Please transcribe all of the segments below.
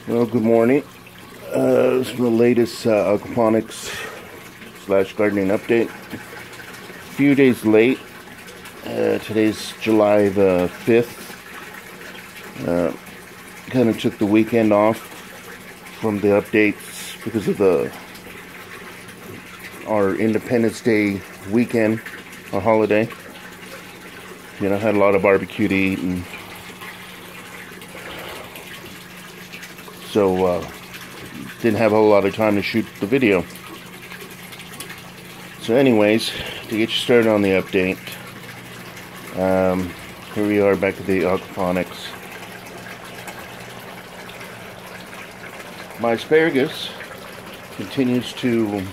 Well, good morning. This is the latest aquaponics / gardening update. A few days late. Today's July the 5th. Kind of took the weekend off from the updates because of our Independence Day weekend, our holiday. You know, had a lot of barbecue to eat, and so didn't have a whole lot of time to shoot the video. So anyways, to get you started on the update, here we are back at the aquaponics. My asparagus continues to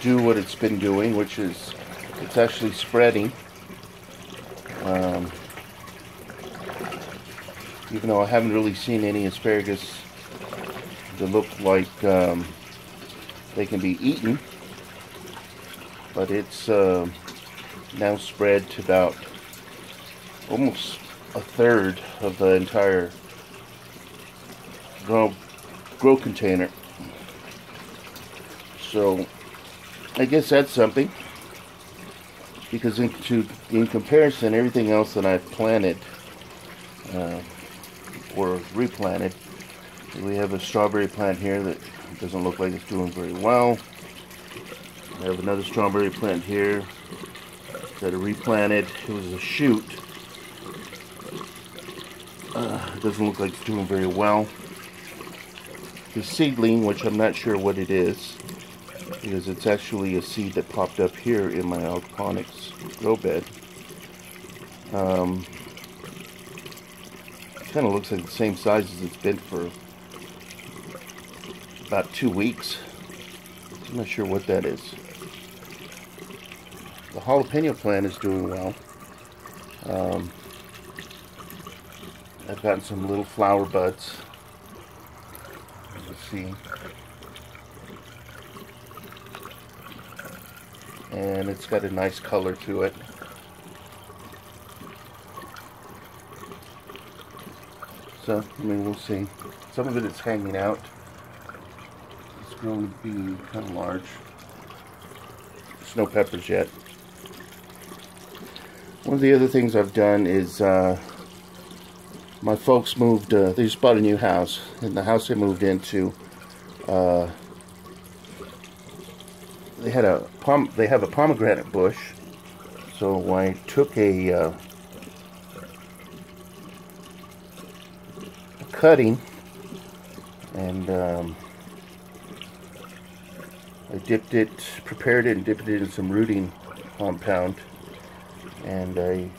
do what it's been doing, which is it's actually spreading. Even though I haven't really seen any asparagus that look like they can be eaten, but it's now spread to about almost a third of the entire grow container. So I guess that's something, because in comparison, everything else that I've planted or replanted, we have a strawberry plant here that doesn't look like it's doing very well. I have another strawberry plant here that I replanted. It was a shoot. It doesn't look like it's doing very well. The seedling, which I'm not sure what it is, because it's actually a seed that popped up here in my aquaponics grow bed. Kind of looks like the same size as it's been for about 2 weeks. I'm not sure what that is. The jalapeno plant is doing well. I've gotten some little flower buds. Let's see. And it's got a nice color to it. So, I mean, we'll see. Some of it is hanging out. It's growing to be kind of large. Snow peppers yet. One of the other things I've done is my folks moved, they just bought a new house. In the house they moved into, they have a pomegranate bush. So I took a cutting and I prepared it and dipped it in some rooting compound, and I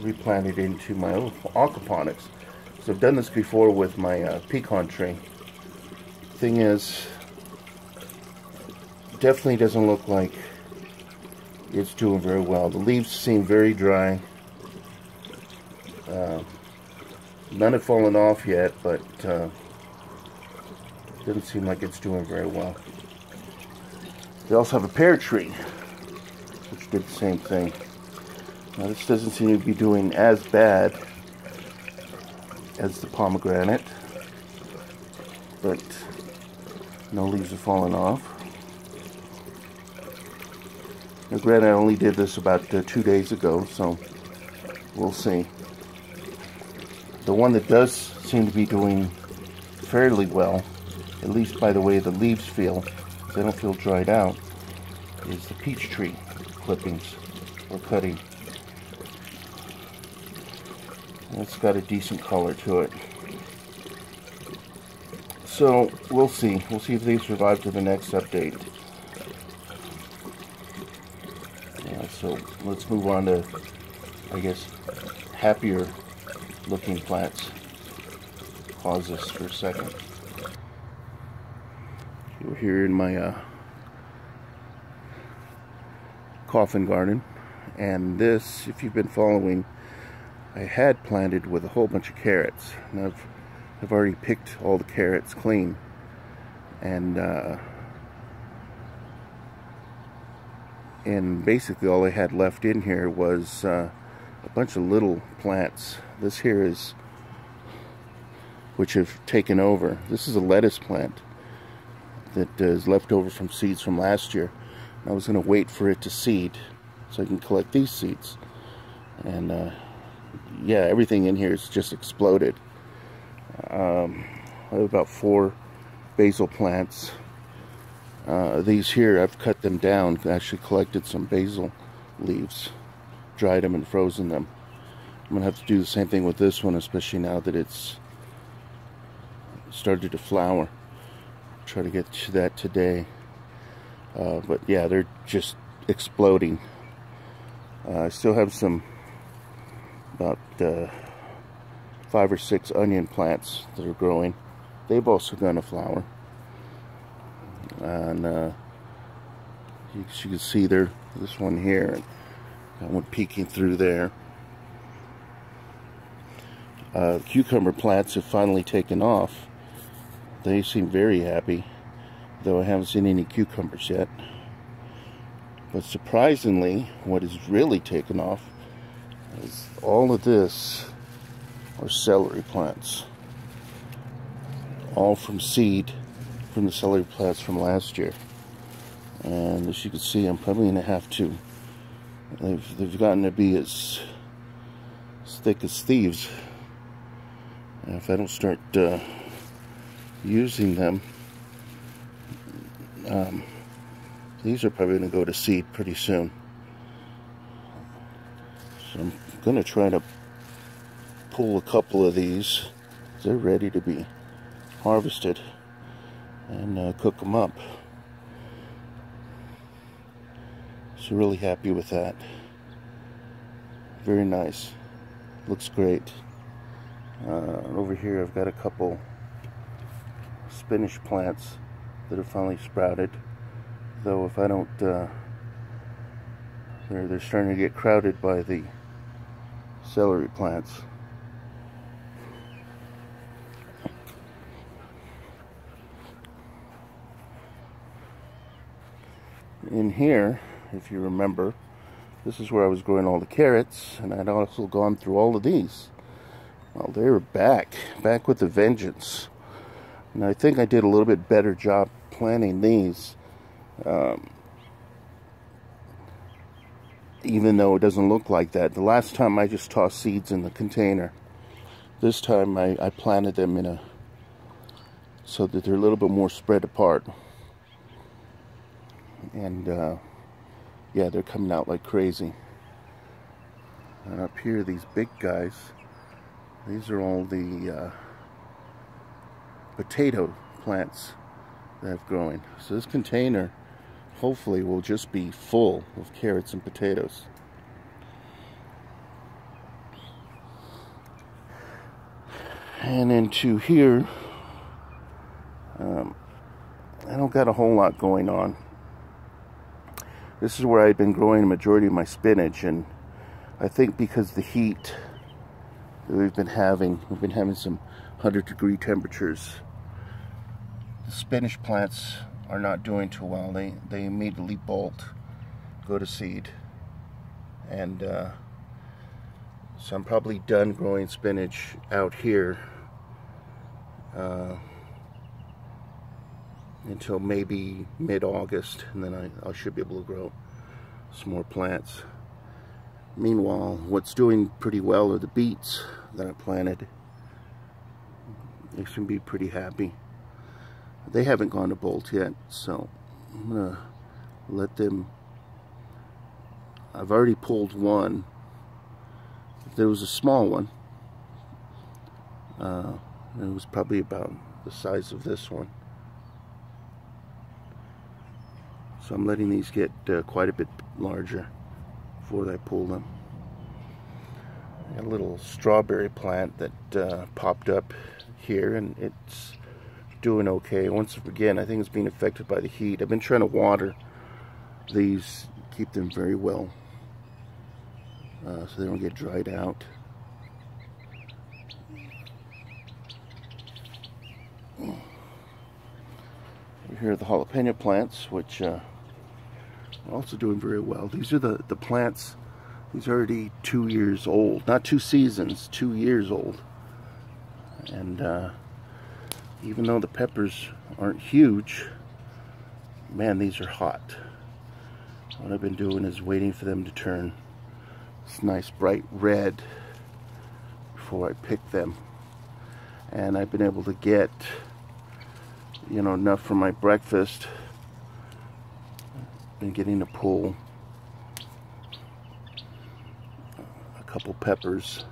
replanted it into my own aquaponics. So I've done this before with my pecan tree. Thing is, definitely doesn't look like it's doing very well. The leaves seem very dry. None have fallen off yet, but doesn't seem like it's doing very well. They also have a pear tree, which did the same thing. Now this doesn't seem to be doing as bad as the pomegranate, but no leaves have fallen off. Now granted, I only did this about 2 days ago, so we'll see. The one that does seem to be doing fairly well, at least by the way the leaves feel, they don't feel dried out, is the peach tree clippings or cutting. It's got a decent color to it. So we'll see. We'll see if they survive to the next update. Yeah, so let's move on to, I guess, happier looking plants. Pause this for a second. We're here in my coffin garden, and this, if you've been following, I had planted with a whole bunch of carrots, and I've already picked all the carrots clean, and basically all I had left in here was a bunch of little plants. This here is which have taken over. This is a lettuce plant that is left over from seeds from last year. I was going to wait for it to seed so I can collect these seeds. And yeah, everything in here is just exploded. I have about 4 basil plants. These here, I've cut them down. Actually collected some basil leaves, dried them and frozen them. I'm going to have to do the same thing with this one, especially now that it's started to flower. Try to get to that today. But yeah, they're just exploding. I still have some, about 5 or 6 onion plants that are growing. They've also gone to flower. And as you can see there, this one here, and that one peeking through there. Cucumber plants have finally taken off. They seem very happy, though I haven't seen any cucumbers yet. But surprisingly, what has really taken off is all of this are celery plants. All from seed from the celery plants from last year. And as you can see, I'm probably going to have to, they've gotten to be as thick as thieves. And if I don't start using them, these are probably going to go to seed pretty soon. So I'm going to try to pull a couple of these. They're ready to be harvested and cook them up. So really happy with that. Very nice. Looks great. Over here I've got a couple spinach plants that have finally sprouted. Though if I don't, they're starting to get crowded by the celery plants. In here, if you remember, this is where I was growing all the carrots, and I'd also gone through all of these. Well, they're back with a vengeance. And I think I did a little bit better job planting these, even though it doesn't look like that. The last time I just tossed seeds in the container. This time I planted them so that they're a little bit more spread apart. And yeah, they're coming out like crazy. And up here, these big guys, these are all the potato plants that I've growing. So this container hopefully will just be full of carrots and potatoes. And into here, I don't got a whole lot going on. This is where I've been growing the majority of my spinach, and I think because the heat that we've been having some 100-degree temperatures. The spinach plants are not doing too well. They immediately bolt, go to seed, and so I'm probably done growing spinach out here until maybe mid-August, and then I should be able to grow some more plants. Meanwhile, what's doing pretty well are the beets that I planted. They should be pretty happy. They haven't gone to bolt yet, so I'm gonna let them. I've already pulled one. There was a small one. It was probably about the size of this one. So I'm letting these get quite a bit larger before I pull them. A little strawberry plant that popped up here, and it's doing okay. Once again, I think it's being affected by the heat. I've been trying to water these, keep them very well, so they don't get dried out. Here are the jalapeno plants, which are also doing very well. These are the plants. These are already 2 years old, not 2 seasons, 2 years old, and even though the peppers aren't huge, man, these are hot. What I've been doing is waiting for them to turn this nice bright red before I pick them. And I've been able to get, you know, enough for my breakfast. Been getting to pull a couple peppers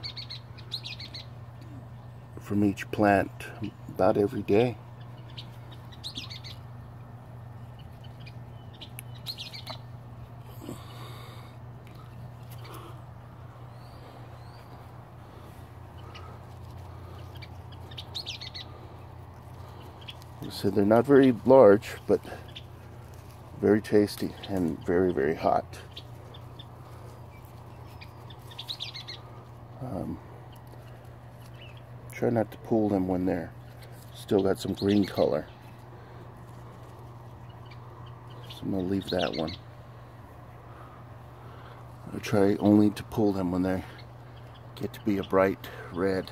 from each plant about every day. So they're not very large, but very tasty and very, very hot. Try not to pull them when they're still got some green color. So I'm going to leave that one. I'll try only to pull them when they get to be a bright red.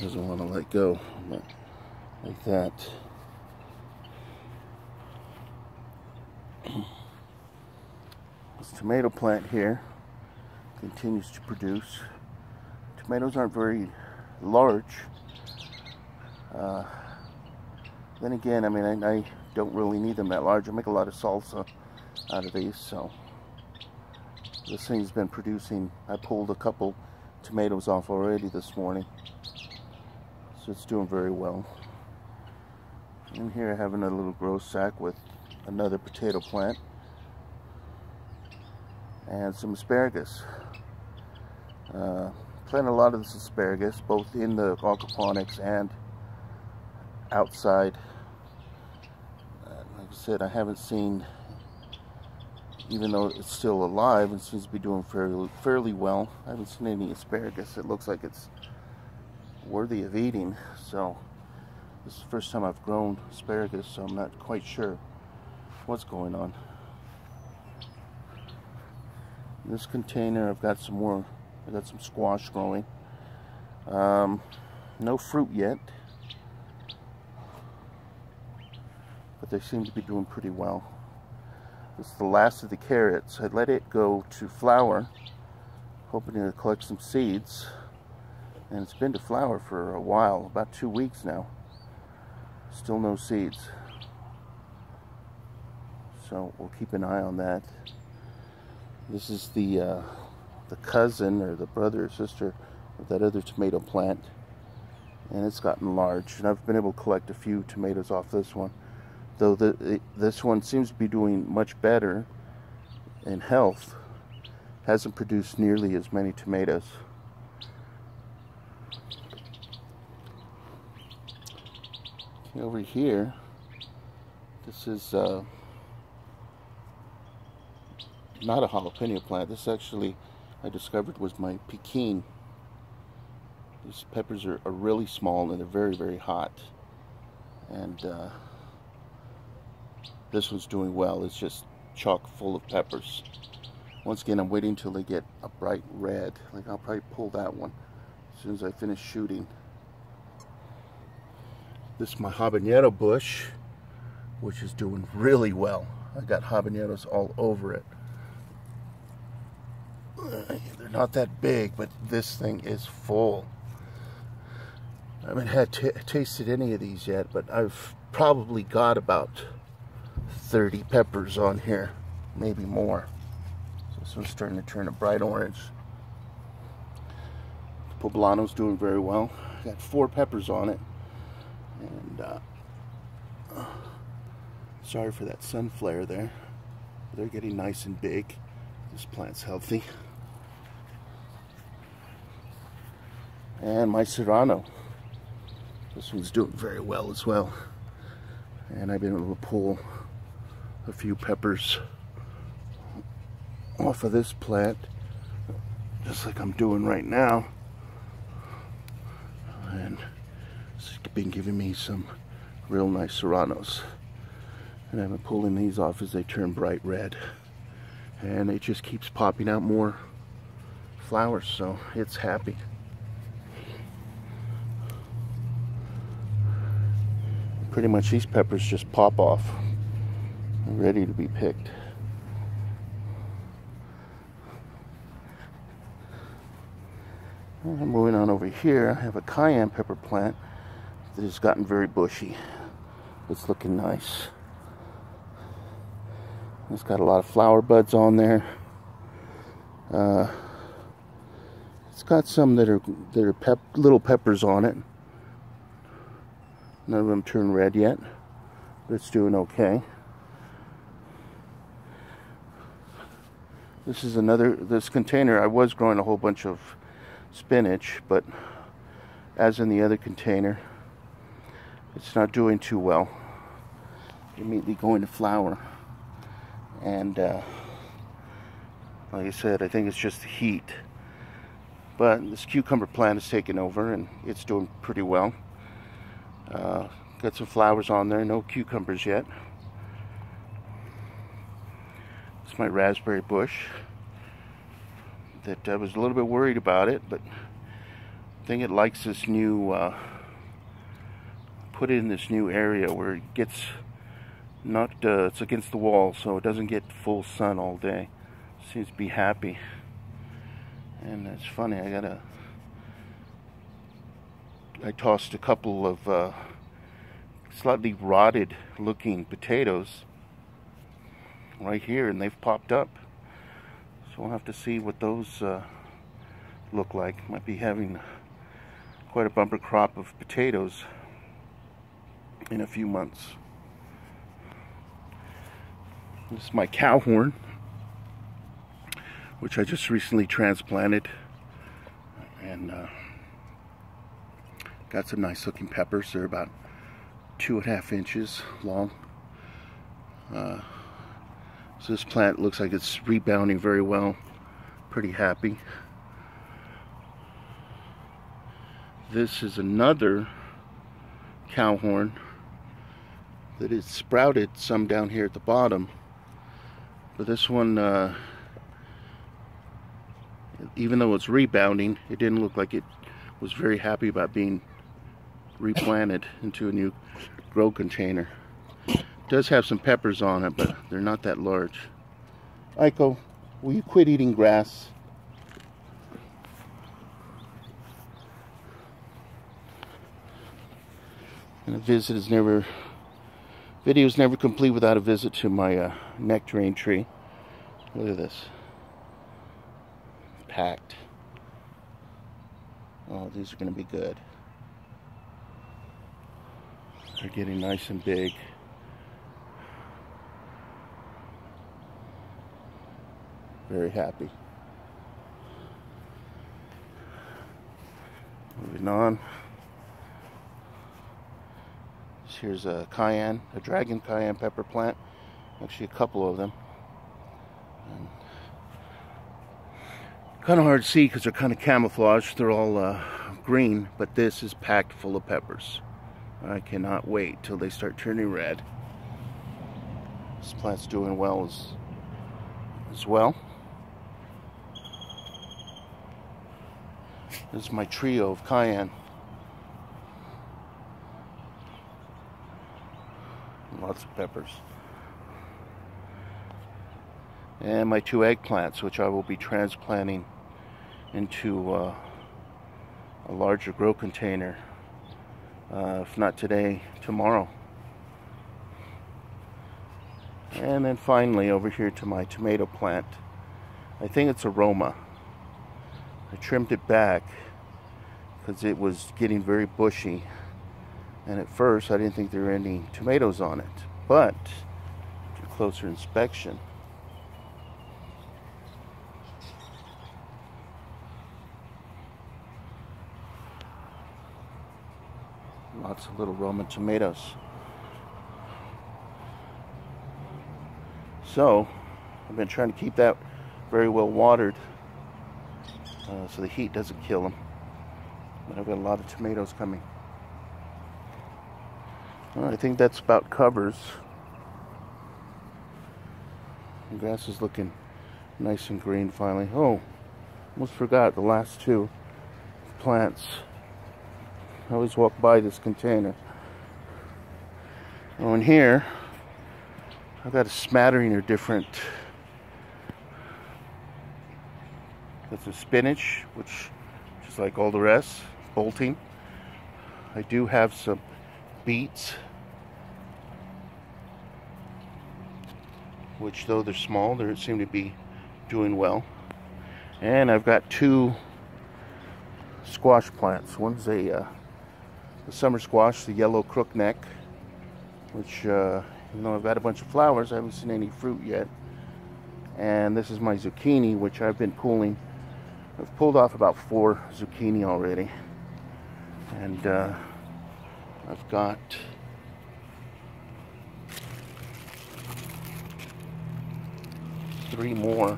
Doesn't want to let go, but like that. This tomato plant here continues to produce. Tomatoes aren't very large. Then again, I mean, I don't really need them that large. I make a lot of salsa out of these, so this thing's been producing. I pulled a couple tomatoes off already this morning. So it's doing very well. In here I have another little grow sack with another potato plant and some asparagus. Planted a lot of this asparagus both in the aquaponics and outside. Like I said, I haven't seen, even though it's still alive and seems to be doing fairly well, I haven't seen any asparagus. It looks like it's worthy of eating. So this is the first time I've grown asparagus, so I'm not quite sure what's going on. In this container I've got some more. I got some squash growing. No fruit yet, but they seem to be doing pretty well. This is the last of the carrots. I let it go to flower, hoping to collect some seeds. And it's been to flower for a while, about 2 weeks now. Still no seeds. So we'll keep an eye on that. This is the cousin or the brother or sister of that other tomato plant. And it's gotten large. And I've been able to collect a few tomatoes off this one. Though this one seems to be doing much better in health. Hasn't produced nearly as many tomatoes. Over here, this is not a jalapeno plant. This actually, I discovered, was my Pekin. These peppers are really small and they're very, very hot. And this one's doing well. It's just chock full of peppers. Once again, I'm waiting until they get a bright red. Like, I'll probably pull that one as soon as I finish shooting. This is my habanero bush, which is doing really well. I got habaneros all over it. They're not that big, but this thing is full. I haven't had tasted any of these yet, but I've probably got about 30 peppers on here, maybe more. So this one's starting to turn a bright orange. The poblano's doing very well. Got 4 peppers on it. And sorry for that sun flare there. They're getting nice and big. This plant's healthy. And my serrano. This one's doing very well as well. And I've been able to pull a few peppers off of this plant, just like I'm doing right now. And it's been giving me some real nice serranos. And I've been pulling these off as they turn bright red. And it just keeps popping out more flowers, so it's happy. Pretty much these peppers just pop off, ready to be picked. And moving on over here, I have a cayenne pepper plant that has gotten very bushy. It's looking nice. It's got a lot of flower buds on there. It's got some that are little peppers on it. None of them turned red yet, but it's doing okay. This container, I was growing a whole bunch of spinach, but as in the other container, it's not doing too well. Immediately going to flower. And like I said, I think it's just the heat. But this cucumber plant is taking over and it's doing pretty well. Got some flowers on there, no cucumbers yet. It's my raspberry bush that I was a little bit worried about it, but I think it likes this new, put it in this new area where it gets not, it's against the wall, so it doesn't get full sun all day. Seems to be happy. And it's funny, I tossed a couple of slightly rotted looking potatoes right here, and they've popped up. So we'll have to see what those look like. Might be having quite a bumper crop of potatoes in a few months. This is my cow horn, which I just recently transplanted, and got some nice looking peppers. They're about 2.5 inches long. So this plant looks like it's rebounding very well. Pretty happy. This is another cow horn that is sprouted some down here at the bottom. But this one, even though it's rebounding, it didn't look like it was very happy about being replanted into a new grow container. It does have some peppers on it, but they're not that large. Aiko, will you quit eating grass? And video is never complete without a visit to my nectarine tree. Look at this. Packed. Oh, these are going to be good. They're getting nice and big. Very happy. Moving on. Here's a dragon cayenne pepper plant. Actually, a couple of them. Kind of hard to see because they're kind of camouflaged. They're all green, but this is packed full of peppers. I cannot wait till they start turning red. This plant's doing well as well. This is my trio of cayenne. Lots of peppers. And my 2 eggplants, which I will be transplanting into a larger grow container. If not today, tomorrow. And then finally over here to my tomato plant. I think it's aroma. I trimmed it back because it was getting very bushy, and at first I didn't think there were any tomatoes on it, but after closer inspection, lots of little Roman tomatoes. So I've been trying to keep that very well watered so the heat doesn't kill them. But I've got a lot of tomatoes coming. Well, I think that's about covers. The grass is looking nice and green finally. Oh, Almost forgot the last two plants. I always walk by this container. Oh, in here, I've got a smattering of different. That's a spinach, which is like all the rest, bolting. I do have some beets, which though they're small, they seem to be doing well. And I've got two squash plants. One's a summer squash, the yellow crookneck, which, even though I've got a bunch of flowers, I haven't seen any fruit yet. And this is my zucchini, which I've been pulling. I've pulled off about 4 zucchini already. And I've got three more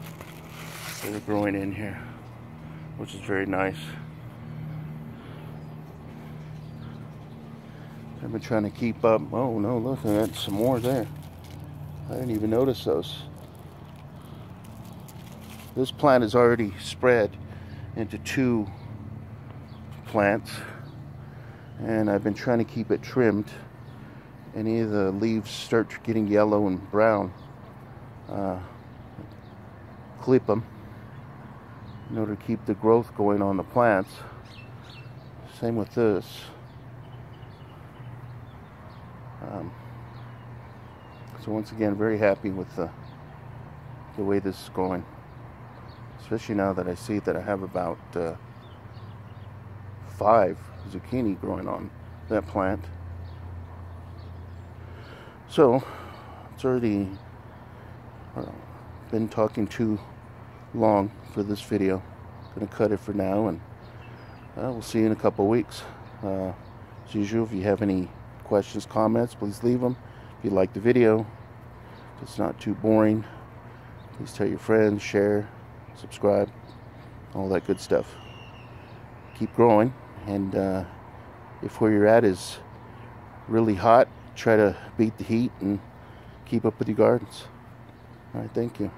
that are growing in here, which is very nice. I've been trying to keep up. Oh no, look at that, some more there. I didn't even notice those. This plant is already spread into 2 plants, and I've been trying to keep it trimmed. Any of the leaves start getting yellow and brown, clip them in order to keep the growth going on the plants. Same with this. So once again, very happy with the way this is going, especially now that I see that I have about 5 zucchini growing on that plant. So it's already been talking too long for this video. Gonna cut it for now, and we'll see you in a couple weeks. As usual, if you have any questions, comments, please leave them. If you like the video, if it's not too boring, please tell your friends, share, subscribe, all that good stuff. Keep growing, and if where you're at is really hot, try to beat the heat and keep up with your gardens. All right, thank you.